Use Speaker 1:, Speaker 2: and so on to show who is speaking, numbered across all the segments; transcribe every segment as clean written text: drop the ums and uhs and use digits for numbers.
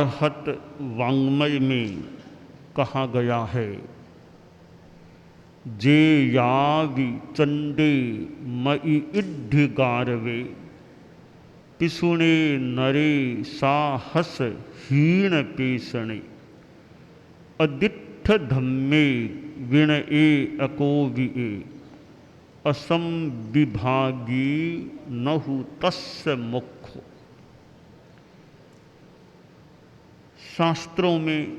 Speaker 1: अरहत वाङ्मय में कहा गया है, जे यावि चंडे मई इड्ढ गारवे, पिसुणे नरे साहस हीण पेषणे, अदिट्ठ धम्मे विण ए अकोविए, असम विभागी नहु तस्य मुख। शास्त्रों में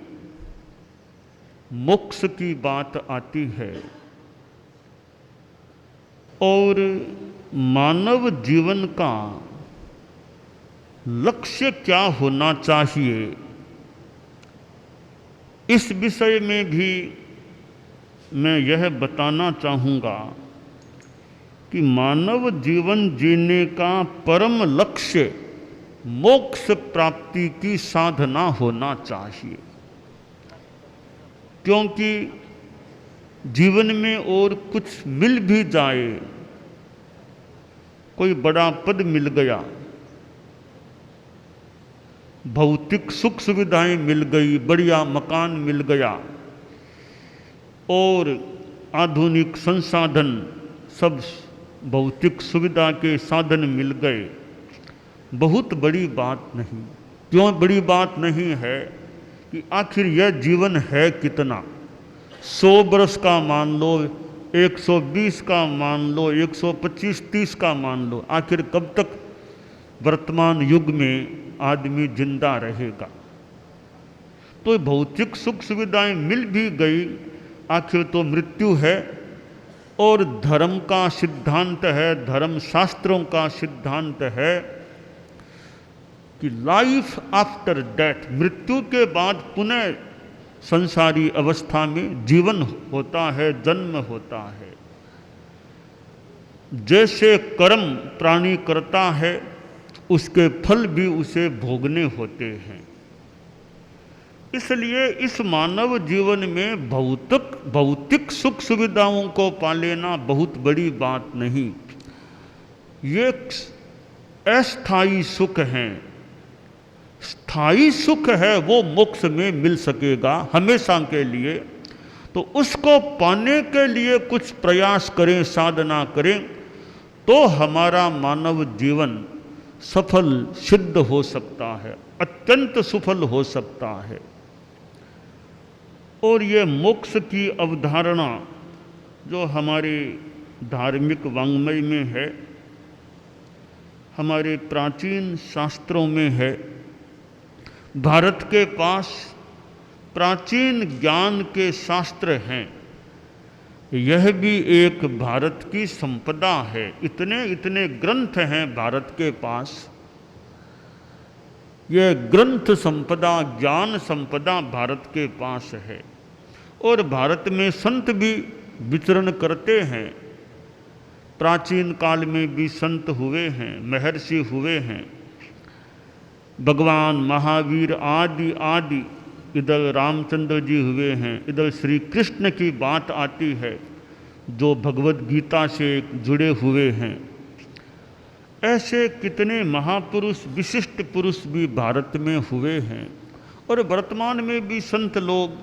Speaker 1: मोक्ष की बात आती है और मानव जीवन का लक्ष्य क्या होना चाहिए, इस विषय में भी मैं यह बताना चाहूँगा कि मानव जीवन जीने का परम लक्ष्य मोक्ष प्राप्ति की साधना होना चाहिए। क्योंकि जीवन में और कुछ मिल भी जाए, कोई बड़ा पद मिल गया, भौतिक सुख सुविधाएं मिल गई, बढ़िया मकान मिल गया और आधुनिक संसाधन, सब भौतिक सुविधा के साधन मिल गए, बहुत बड़ी बात नहीं। क्यों बड़ी बात नहीं है कि आखिर यह जीवन है कितना। 100 बरस का मान लो, 120 का मान लो, 125-30 का मान लो, आखिर कब तक वर्तमान युग में आदमी जिंदा रहेगा। तो भौतिक सुख सुविधाएं मिल भी गई, आखिर तो मृत्यु है। और धर्म का सिद्धांत है, धर्म शास्त्रों का सिद्धांत है कि लाइफ आफ्टर डेथ, मृत्यु के बाद पुनः संसारी अवस्था में जीवन होता है, जन्म होता है। जैसे कर्म प्राणी करता है, उसके फल भी उसे भोगने होते हैं। इसलिए इस मानव जीवन में भौतिक सुख सुविधाओं को पा लेना बहुत बड़ी बात नहीं। ये अस्थायी सुख हैं। स्थायी सुख है वो मोक्ष में मिल सकेगा हमेशा के लिए। तो उसको पाने के लिए कुछ प्रयास करें, साधना करें, तो हमारा मानव जीवन सफल सिद्ध हो सकता है, अत्यंत सफल हो सकता है। और ये मोक्ष की अवधारणा जो हमारे धार्मिक वाङ्मय में है, हमारे प्राचीन शास्त्रों में है, भारत के पास प्राचीन ज्ञान के शास्त्र हैं। यह भी एक भारत की संपदा है। इतने इतने ग्रंथ हैं भारत के पास। यह ग्रंथ संपदा, ज्ञान संपदा भारत के पास है। और भारत में संत भी विचरण करते हैं। प्राचीन काल में भी संत हुए हैं, महर्षि हुए हैं। भगवान महावीर आदि आदि, इधर रामचंद्र जी हुए हैं, इधर श्री कृष्ण की बात आती है जो भगवत गीता से जुड़े हुए हैं। ऐसे कितने महापुरुष, विशिष्ट पुरुष भी भारत में हुए हैं। और वर्तमान में भी संत लोग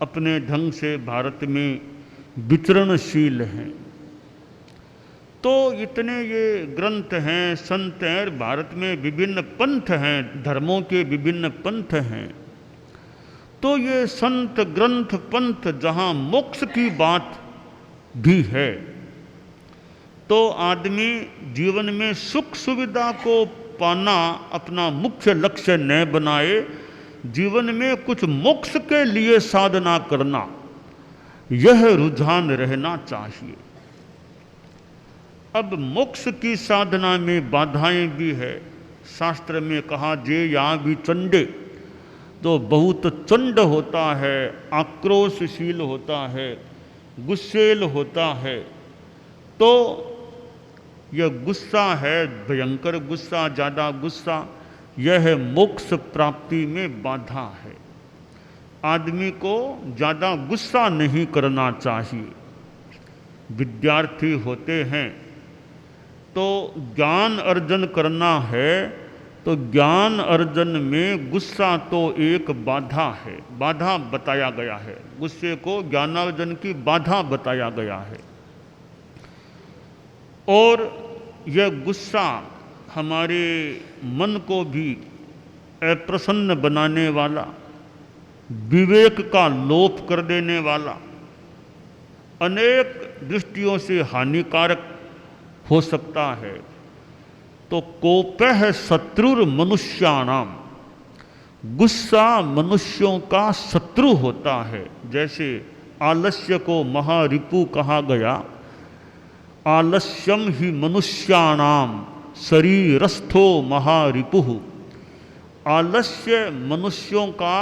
Speaker 1: अपने ढंग से भारत में विचरणशील हैं। तो इतने ये ग्रंथ हैं, संत हैं। भारत में विभिन्न पंथ हैं, धर्मों के विभिन्न पंथ हैं। तो ये संत, ग्रंथ, पंथ जहाँ मोक्ष की बात भी है, तो आदमी जीवन में सुख सुविधा को पाना अपना मुख्य लक्ष्य न बनाए, जीवन में कुछ मोक्ष के लिए साधना करना, यह रुझान रहना चाहिए। अब मोक्ष की साधना में बाधाएं भी है। शास्त्र में कहा, जे या भी चंडे, तो बहुत चंड होता है, आक्रोशशील होता है, गुस्सेल होता है। तो यह गुस्सा है, भयंकर गुस्सा, ज़्यादा गुस्सा, यह मोक्ष प्राप्ति में बाधा है। आदमी को ज़्यादा गुस्सा नहीं करना चाहिए। विद्यार्थी होते हैं तो ज्ञान अर्जन करना है तो ज्ञान अर्जन में गुस्सा तो एक बाधा है, बाधा बताया गया है। गुस्से को ज्ञानार्जन की बाधा बताया गया है। और यह गुस्सा हमारे मन को भी अप्रसन्न बनाने वाला, विवेक का लोप कर देने वाला, अनेक दृष्टियों से हानिकारक हो सकता है। तो कोपः शत्रुर मनुष्याणाम, गुस्सा मनुष्यों का शत्रु होता है। जैसे आलस्य को महारिपु कहा गया, आलस्यम ही मनुष्याणाम शरीरस्थो महारिपुः। आलस्य मनुष्यों का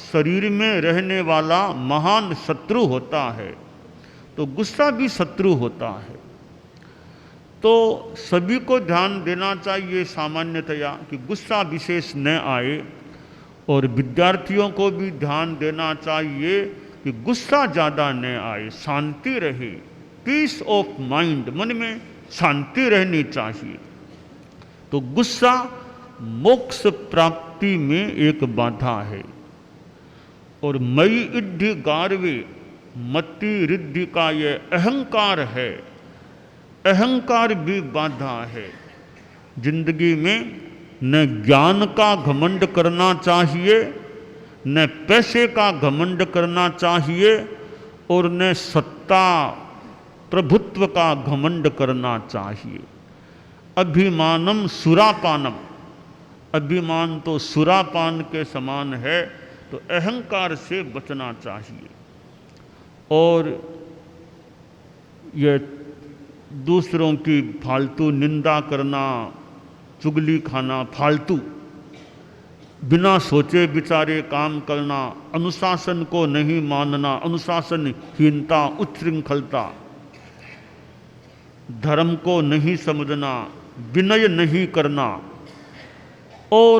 Speaker 1: शरीर में रहने वाला महान शत्रु होता है। तो गुस्सा भी शत्रु होता है। तो सभी को ध्यान देना चाहिए सामान्यतया कि गुस्सा विशेष न आए, और विद्यार्थियों को भी ध्यान देना चाहिए कि गुस्सा ज़्यादा न आए, शांति रहे, पीस ऑफ माइंड, मन में शांति रहनी चाहिए। तो गुस्सा मोक्ष प्राप्ति में एक बाधा है। और मई इद्धि गार्वे मति रिद्धि का ये अहंकार है, अहंकार भी बाधा है। जिंदगी में न ज्ञान का घमंड करना चाहिए, न पैसे का घमंड करना चाहिए, और न सत्ता प्रभुत्व का घमंड करना चाहिए। अभिमानम सुरापानम, अभिमान तो सुरापान के समान है। तो अहंकार से बचना चाहिए। और यह दूसरों की फालतू निंदा करना, चुगली खाना, फालतू बिना सोचे विचारे काम करना, अनुशासन को नहीं मानना, अनुशासनहीनता, उच्छृंखलता, धर्म को नहीं समझना, विनय नहीं करना, और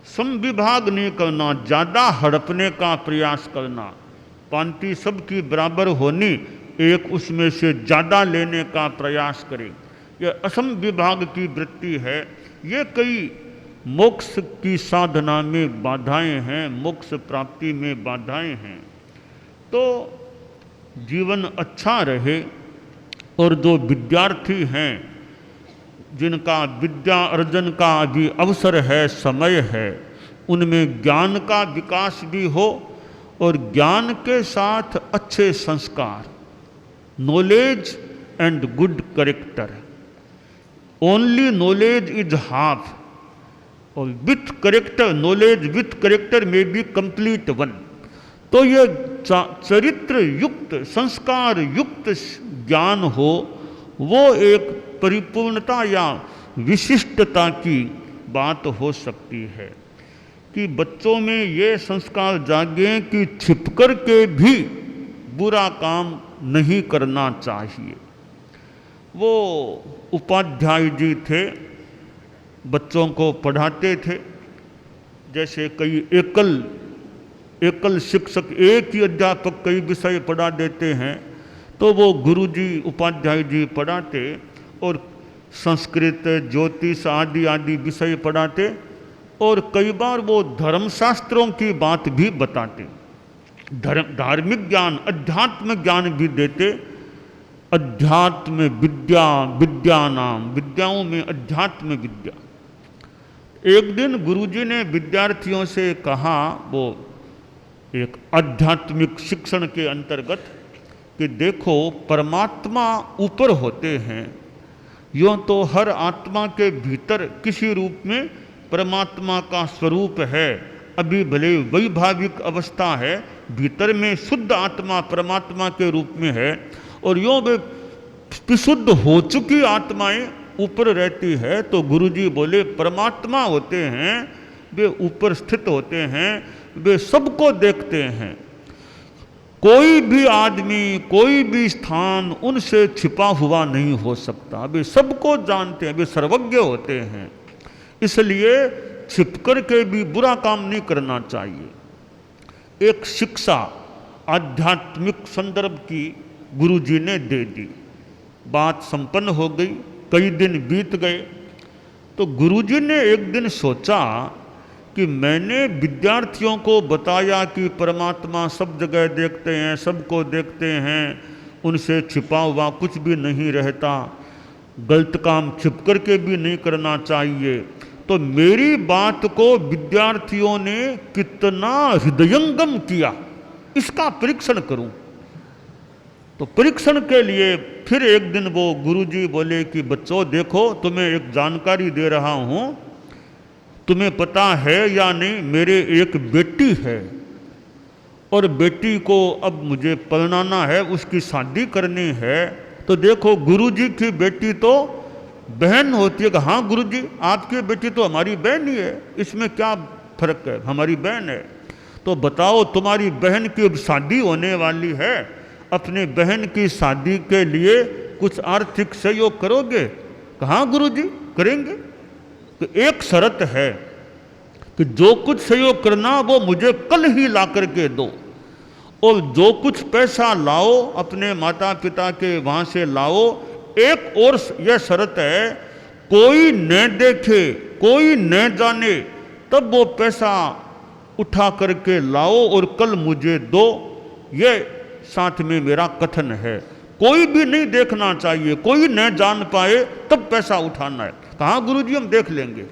Speaker 1: समविभाग नहीं करना, ज़्यादा हड़पने का प्रयास करना, पांति सबकी बराबर होनी, एक उसमें से ज़्यादा लेने का प्रयास करें, यह असम विभाग की वृत्ति है। ये कई मोक्ष की साधना में बाधाएं हैं, मोक्ष प्राप्ति में बाधाएं हैं। तो जीवन अच्छा रहे, और जो विद्यार्थी हैं जिनका विद्या अर्जन का अभी अवसर है, समय है, उनमें ज्ञान का विकास भी हो, और ज्ञान के साथ अच्छे संस्कार, knowledge and good character. Only knowledge is half, और with character, knowledge with character may be complete one. तो ये चरित्र युक्त, संस्कार युक्त ज्ञान हो, वो एक परिपूर्णता या विशिष्टता की बात हो सकती है। कि बच्चों में ये संस्कार जागे कि छिपकर के भी बुरा काम नहीं करना चाहिए। वो उपाध्याय जी थे, बच्चों को पढ़ाते थे। जैसे कई एकल शिक्षक, एक ही अध्यापक कई विषय पढ़ा देते हैं, तो वो गुरुजी, उपाध्याय जी पढ़ाते, और संस्कृत, ज्योतिष आदि विषय पढ़ाते, और कई बार वो धर्मशास्त्रों की बात भी बताते, धार्मिक ज्ञान, अध्यात्म ज्ञान भी देते। अध्यात्म विद्या, विद्यानाम, विद्याओं में अध्यात्म विद्या। एक दिन गुरुजी ने विद्यार्थियों से कहा, वो एक आध्यात्मिक शिक्षण के अंतर्गत, कि देखो परमात्मा ऊपर होते हैं, यूँ तो हर आत्मा के भीतर किसी रूप में परमात्मा का स्वरूप है। अभी भले वैभाविक अवस्था है, भीतर में शुद्ध आत्मा परमात्मा के रूप में है, और यूँ वे विशुद्ध हो चुकी आत्माएं ऊपर रहती है। तो गुरुजी बोले परमात्मा होते हैं, वे ऊपर स्थित होते हैं, वे सबको देखते हैं। कोई भी आदमी, कोई भी स्थान उनसे छिपा हुआ नहीं हो सकता, वे सबको जानते हैं, वे सर्वज्ञ होते हैं। इसलिए छिपकर के भी बुरा काम नहीं करना चाहिए। एक शिक्षा आध्यात्मिक संदर्भ की गुरुजी ने दे दी। बात संपन्न हो गई, कई दिन बीत गए। तो गुरुजी ने एक दिन सोचा कि मैंने विद्यार्थियों को बताया कि परमात्मा सब जगह देखते हैं, सबको देखते हैं, उनसे छिपा हुआ कुछ भी नहीं रहता, गलत काम छिप करके भी नहीं करना चाहिए। तो मेरी बात को विद्यार्थियों ने कितना हृदयंगम किया, इसका परीक्षण करूं। तो परीक्षण के लिए फिर एक दिन वो गुरुजी बोले कि बच्चों देखो, तुम्हें एक जानकारी दे रहा हूं, तुम्हें पता है या नहीं, मेरे एक बेटी है और बेटी को अब मुझे पढ़ाना है, उसकी शादी करनी है। तो देखो गुरुजी की बेटी तो बहन होती है कि हाँ गुरुजी आपकी बेटी तो हमारी बहन ही है, इसमें क्या फर्क है, हमारी बहन है। तो बताओ तुम्हारी बहन की अब शादी होने वाली है, अपनी बहन की शादी के लिए कुछ आर्थिक सहयोग करोगे? हाँ गुरुजी करेंगे। तो एक शर्त है कि जो कुछ सहयोग करना वो मुझे कल ही ला करके दो, और जो कुछ पैसा लाओ अपने माता पिता के वहाँ से लाओ। एक और यह शर्त है, कोई न देखे कोई न जाने तब वो पैसा उठा करके लाओ और कल मुझे दो। ये साथ में मेरा कथन है, कोई भी नहीं देखना चाहिए, कोई न जान पाए तब पैसा उठाना है। कहा गुरुजी हम देख लेंगे।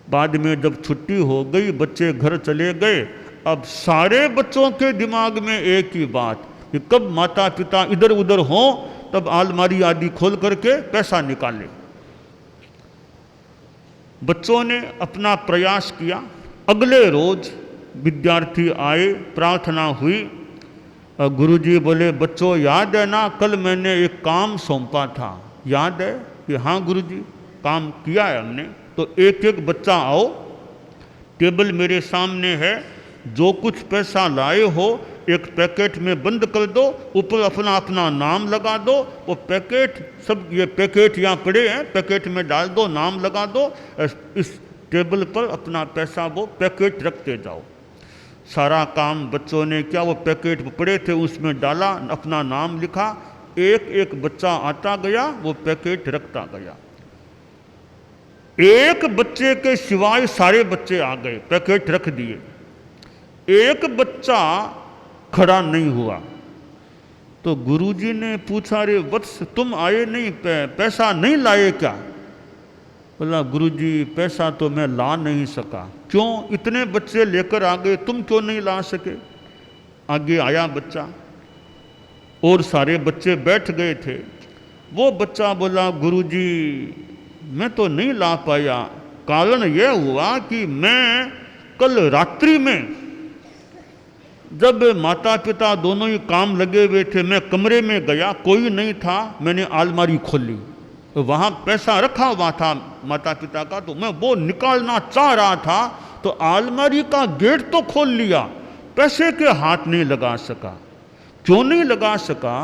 Speaker 1: बाद में जब छुट्टी हो गई, बच्चे घर चले गए, अब सारे बच्चों के दिमाग में एक ही बात कि कब माता पिता इधर उधर हों तब अलमारी आदि खोल करके पैसा निकाले। बच्चों ने अपना प्रयास किया। अगले रोज विद्यार्थी आए, प्रार्थना हुई, गुरुजी बोले बच्चों याद है ना कल मैंने एक काम सौंपा था, याद है? कि हाँ गुरुजी काम किया है हमने। तो एक एक बच्चा आओ, टेबल मेरे सामने है, जो कुछ पैसा लाए हो एक पैकेट में बंद कर दो, ऊपर अपना अपना नाम लगा दो। वो पैकेट सब ये पैकेट यहाँ पड़े हैं, पैकेट में डाल दो, नाम लगा दो, इस टेबल पर अपना पैसा वो पैकेट रखते जाओ। सारा काम बच्चों ने किया, वो पैकेट पड़े थे उसमें डाला, अपना नाम लिखा, एक एक बच्चा आता गया, वो पैकेट रखता गया। एक बच्चे के सिवाय सारे बच्चे आ गए, पैकेट रख दिए। एक बच्चा खड़ा नहीं हुआ। तो गुरुजी ने पूछा, रे वत्स तुम आए नहीं, पैसा नहीं लाए क्या? बोला गुरुजी पैसा तो मैं ला नहीं सका। क्यों? इतने बच्चे लेकर आ गए, तुम क्यों नहीं ला सके? आगे आया बच्चा और सारे बच्चे बैठ गए थे। वो बच्चा बोला गुरुजी मैं तो नहीं ला पाया, कारण यह हुआ कि मैं कल रात्रि में जब माता पिता दोनों ही काम लगे हुए थे, मैं कमरे में गया, कोई नहीं था, मैंने अलमारी खोली, तो वहाँ पैसा रखा हुआ था माता पिता का, तो मैं वो निकालना चाह रहा था, तो अलमारी का गेट तो खोल लिया, पैसे के हाथ नहीं लगा सका। क्यों नहीं लगा सका?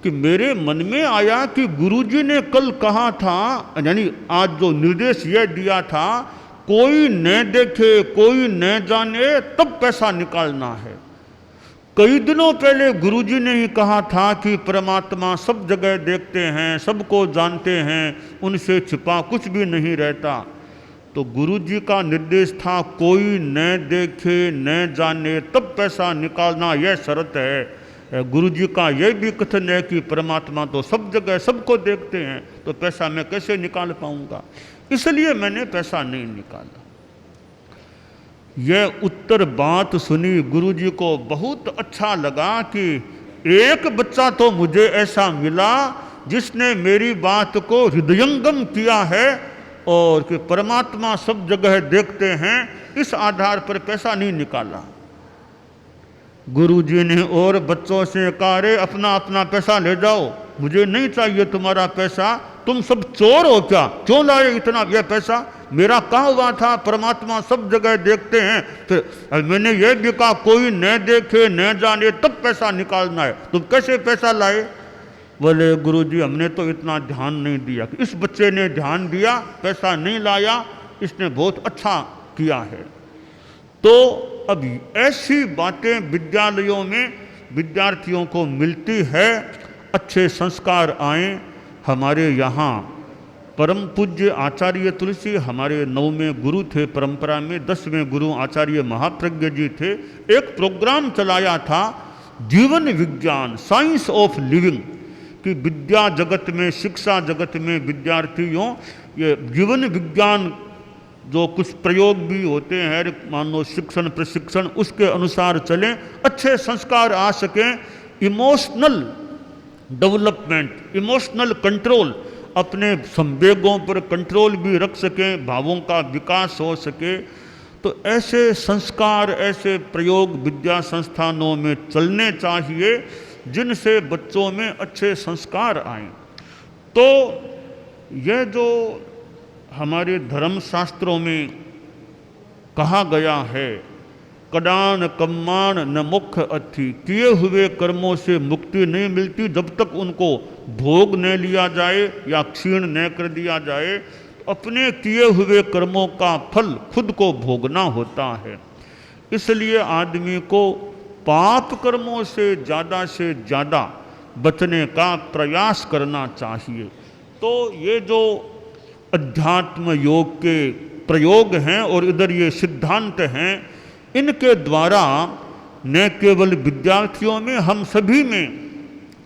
Speaker 1: कि मेरे मन में आया कि गुरुजी ने कल कहा था, यानी आज जो निर्देश यह दिया था, कोई न देखे कोई न जाने तब पैसा निकालना है। कई दिनों पहले गुरुजी ने ही कहा था कि परमात्मा सब जगह देखते हैं, सबको जानते हैं, उनसे छिपा कुछ भी नहीं रहता। तो गुरुजी का निर्देश था कोई न देखे न जाने तब पैसा निकालना, यह शर्त है। गुरुजी का यह भी कथन है कि परमात्मा तो सब जगह सबको देखते हैं, तो पैसा मैं कैसे निकाल पाऊंगा? इसलिए मैंने पैसा नहीं निकाला। यह उत्तर बात सुनी गुरुजी को बहुत अच्छा लगा कि एक बच्चा तो मुझे ऐसा मिला जिसने मेरी बात को हृदयंगम किया है, और कि परमात्मा सब जगह देखते हैं, इस आधार पर पैसा नहीं निकाला। गुरुजी ने और बच्चों से कहा, रे अपना अपना पैसा ले जाओ, मुझे नहीं चाहिए तुम्हारा पैसा, तुम सब चोर हो क्या? क्यों लाए इतना यह पैसा? मेरा कहा हुआ था परमात्मा सब जगह देखते हैं, फिर मैंने यह भी कहा कोई न देखे न जाने तब पैसा निकालना है, तुम कैसे पैसा लाए? बोले गुरुजी हमने तो इतना ध्यान नहीं दिया। इस बच्चे ने ध्यान दिया, पैसा नहीं लाया, इसने बहुत अच्छा किया है। तो अब ऐसी बातें विद्यालयों में विद्यार्थियों को मिलती है, अच्छे संस्कार आए। हमारे यहाँ परम पूज्य आचार्य तुलसी हमारे 9वें गुरु थे परंपरा में, 10वें गुरु आचार्य महाप्रज्ञ जी थे। एक प्रोग्राम चलाया था जीवन विज्ञान, साइंस ऑफ लिविंग, कि विद्या जगत में, शिक्षा जगत में विद्यार्थियों ये जीवन विज्ञान जो कुछ प्रयोग भी होते हैं, मान लो शिक्षण प्रशिक्षण, उसके अनुसार चलें, अच्छे संस्कार आ सकें, इमोशनल डेवलपमेंट, इमोशनल कंट्रोल, अपने संवेगों पर कंट्रोल भी रख सकें, भावों का विकास हो सके। तो ऐसे संस्कार, ऐसे प्रयोग विद्या संस्थानों में चलने चाहिए जिनसे बच्चों में अच्छे संस्कार आएं। तो यह जो हमारे धर्मशास्त्रों में कहा गया है, कडान कम्मान न मुख अथि, किए हुए कर्मों से मुक्ति नहीं मिलती जब तक उनको भोग न लिया जाए या क्षीण न कर दिया जाए। अपने किए हुए कर्मों का फल खुद को भोगना होता है। इसलिए आदमी को पाप कर्मों से ज़्यादा बचने का प्रयास करना चाहिए। तो ये जो अध्यात्म योग के प्रयोग हैं और इधर ये सिद्धांत हैं, इनके द्वारा न केवल विद्यार्थियों में, हम सभी में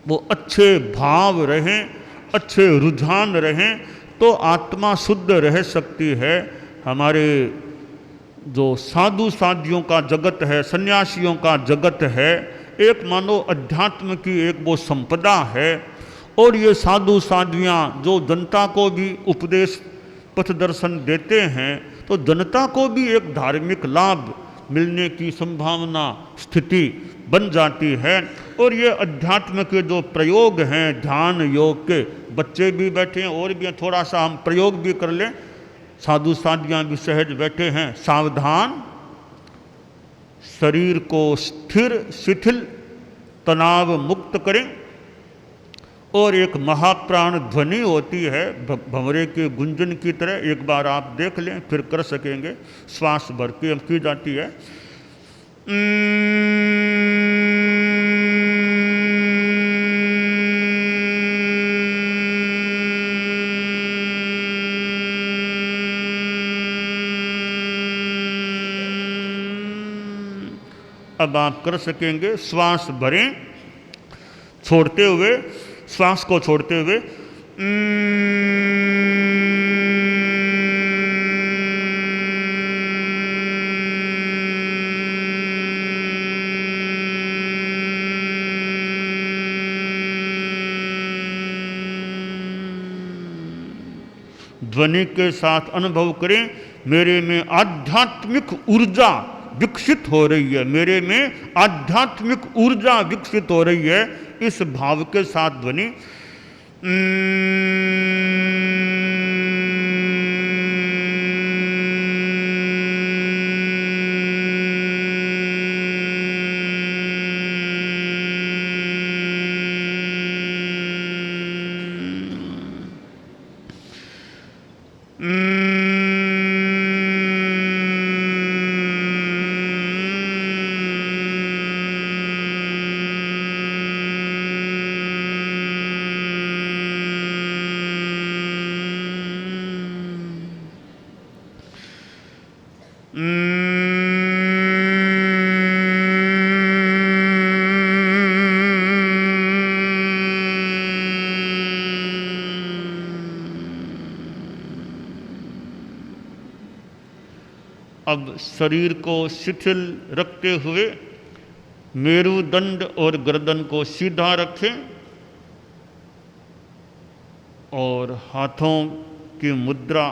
Speaker 1: वो अच्छे भाव रहें, अच्छे रुझान रहें, तो आत्मा शुद्ध रह सकती है। हमारे जो साधु साधियों का जगत है, सन्यासियों का जगत है, एक मानो अध्यात्म की एक वो संपदा है। और ये साधु साध्वियाँ जो जनता को भी उपदेश पथ दर्शन देते हैं, तो जनता को भी एक धार्मिक लाभ मिलने की संभावना, स्थिति बन जाती है। और ये अध्यात्म के जो प्रयोग हैं ध्यान योग के, बच्चे भी बैठे हैं और भी थोड़ा सा हम प्रयोग भी कर लें, साधु साधियाँ भी सहज बैठे हैं। सावधान, शरीर को स्थिर शिथिल तनाव मुक्त करें। और एक महाप्राण ध्वनि होती है भंवरे के गुंजन की तरह, एक बार आप देख लें फिर कर सकेंगे। श्वास भर के की जाती है। अब आप कर सकेंगे। श्वास भरें, छोड़ते हुए, श्वास को छोड़ते हुए ध्वनि के साथ अनुभव करें, मेरे में आध्यात्मिक ऊर्जा विकसित हो रही है, मेरे में आध्यात्मिक ऊर्जा विकसित हो रही है। इस भाव के साथ ध्वनि अब शरीर को शिथिल रखते हुए मेरुदंड और गर्दन को सीधा रखें और हाथों की मुद्रा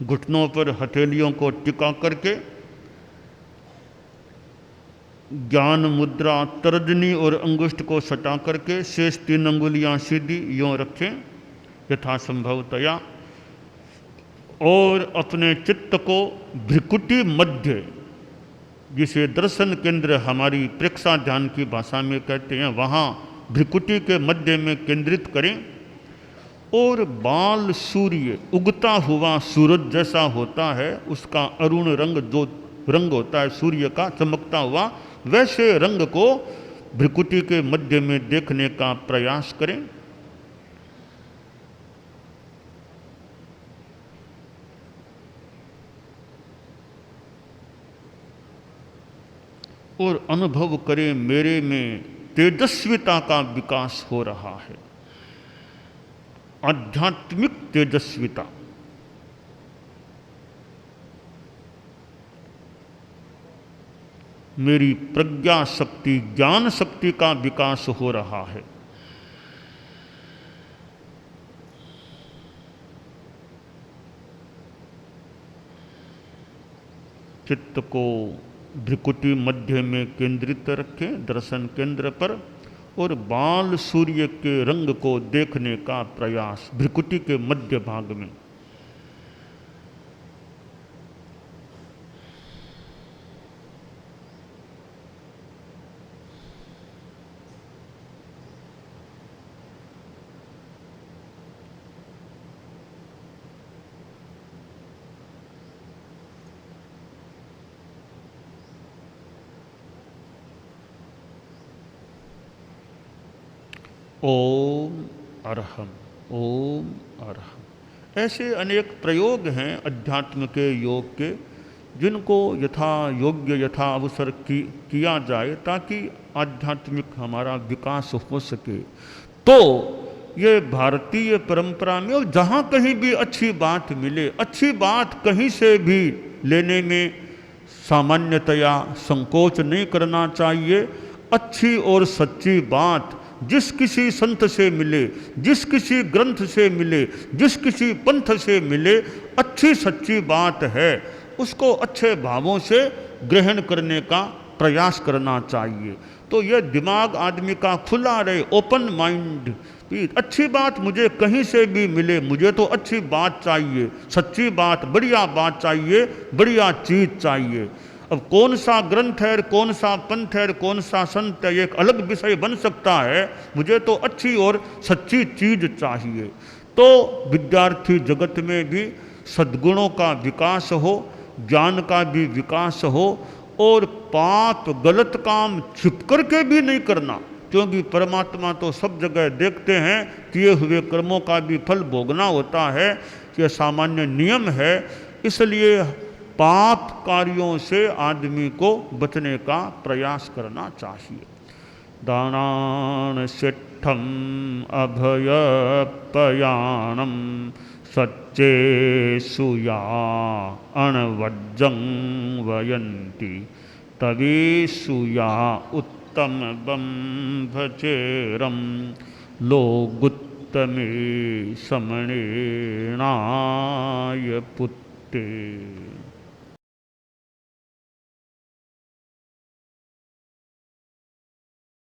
Speaker 1: घुटनों पर हथेलियों को टिका करके ज्ञान मुद्रा तर्जनी और अंगुष्ठ को सटा करके शेष 3 अंगुलियां सीधी यों रखें यथासंभवतया। और अपने चित्त को भ्रिकुटी मध्य, जिसे दर्शन केंद्र हमारी प्रेक्षा ध्यान की भाषा में कहते हैं, वहाँ भ्रिकुटी के मध्य में केंद्रित करें। और बाल सूर्य उगता हुआ सूरज जैसा होता है, उसका अरुण रंग जो रंग होता है सूर्य का चमकता हुआ, वैसे रंग को भ्रिकुटी के मध्य में देखने का प्रयास करें। और अनुभव करे मेरे में तेजस्विता का विकास हो रहा है, आध्यात्मिक तेजस्विता। मेरी प्रज्ञा शक्ति, ज्ञान शक्ति का विकास हो रहा है। चित्त को भ्रिकुटी मध्य में केंद्रित रखें, दर्शन केंद्र पर, और बाल सूर्य के रंग को देखने का प्रयास भ्रिकुटी के मध्य भाग में। ओम अरहम, ओम अरहम। ऐसे अनेक प्रयोग हैं अध्यात्म के योग के, जिनको यथा योग्य यथा अवसर किया जाए ताकि आध्यात्मिक हमारा विकास हो सके। तो ये भारतीय परंपरा में, और जहाँ कहीं भी अच्छी बात मिले, अच्छी बात कहीं से भी लेने में सामान्यतया संकोच नहीं करना चाहिए। अच्छी और सच्ची बात जिस किसी संत से मिले, जिस किसी ग्रंथ से मिले, जिस किसी पंथ से मिले, अच्छी सच्ची बात है, उसको अच्छे भावों से ग्रहण करने का प्रयास करना चाहिए। तो यह दिमाग आदमी का खुला रहे, ओपन माइंड। अच्छी बात मुझे कहीं से भी मिले, मुझे तो अच्छी बात चाहिए, सच्ची बात, बढ़िया बात चाहिए, बढ़िया चीज चाहिए। अब कौन सा ग्रंथ है, कौन सा पंथ है, कौन सा संत है, एक अलग विषय बन सकता है। मुझे तो अच्छी और सच्ची चीज चाहिए। तो विद्यार्थी जगत में भी सद्गुणों का विकास हो, ज्ञान का भी विकास हो, और पाप गलत काम छिप करके भी नहीं करना, क्योंकि परमात्मा तो सब जगह देखते हैं। किए हुए कर्मों का भी फल भोगना होता है, यह सामान्य नियम है। इसलिए पाप कार्यों से आदमी को बचने का प्रयास करना चाहिए। दानान सिद्धम अभयपयाणम सच्चे सुया अणवज्जं वयन्ति तवे सुया उत्तम बंभचेरम लोगुत्तमे समणेनाय पुत्ते।